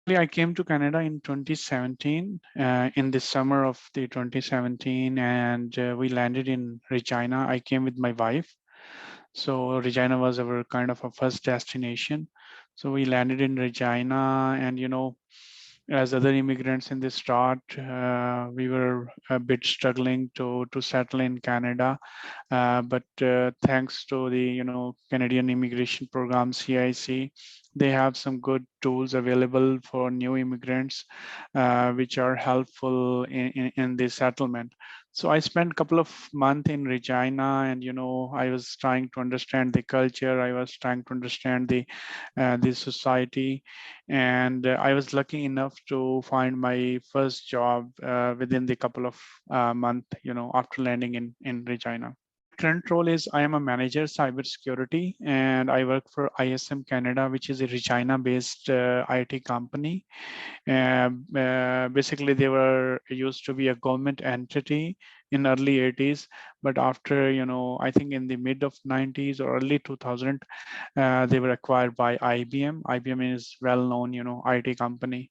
I came to Canada in 2017, in the summer of the 2017, and we landed in Regina. I came with my wife. So Regina was our kind of a first destination. So we landed in Regina, and as other immigrants in the start, we were a bit struggling to settle in Canada. But thanks to the Canadian immigration program CIC, they have some good tools available for new immigrants, which are helpful in the settlement. So I spent a couple of months in Regina, and I was trying to understand the culture. I was trying to understand the society, and I was lucky enough to find my first job within the couple of months, after landing in Regina. Current role is I am a manager cybersecurity, and I work for ISM Canada, which is a Regina-based IT company. Basically, they were used to be a government entity in early 80s, but after I think in the mid of 90s or early 2000, they were acquired by IBM. IBM is well-known, IT company.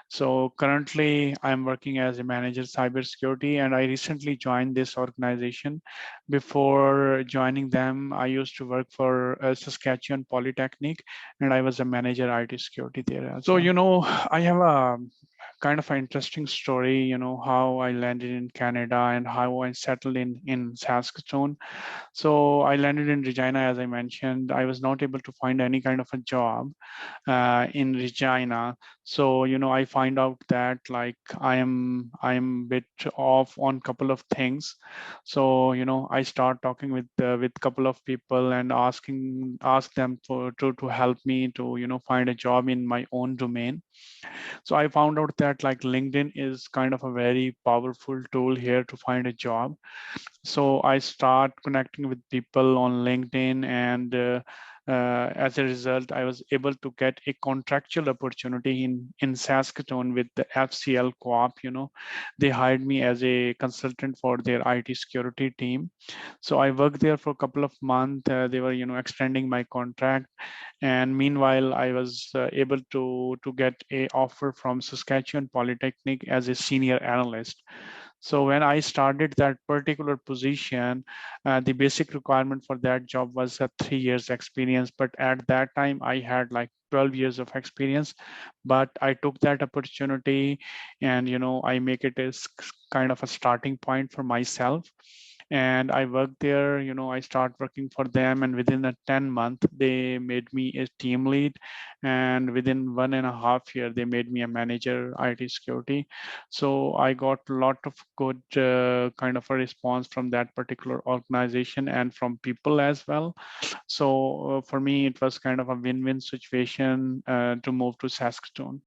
So currently, I'm working as a manager cybersecurity, and I recently joined this organization. Before joining them, I used to work for Saskatchewan Polytechnic, and I was a manager IT security there as well. So I have a kind of an interesting story, how I landed in Canada and how I settled in Saskatoon. So I landed in Regina, as I mentioned. I was not able to find any kind of a job in Regina. So I find out that like I am bit off on couple of things. So I start talking with couple of people and ask them to help me to find a job in my own domain. So I found out that like LinkedIn is kind of a very powerful tool here to find a job. So I start connecting with people on LinkedIn, and as a result, I was able to get a contractual opportunity in Saskatoon with the FCL Co-op. They hired me as a consultant for their IT security team. So I worked there for a couple of months. They were extending my contract, and meanwhile I was able to get a offer from Saskatchewan Polytechnic as a senior analyst. So when I started that particular position, the basic requirement for that job was a 3 years experience. But at that time, I had like 12 years of experience. But I took that opportunity, and I make it as kind of a starting point for myself. And I worked there. I start working for them, and within a 10 month, they made me a team lead, and within 1.5 year, they made me a manager IT security. So I got a lot of good kind of a response from that particular organization and from people as well. So for me, it was kind of a win-win situation to move to Saskatoon.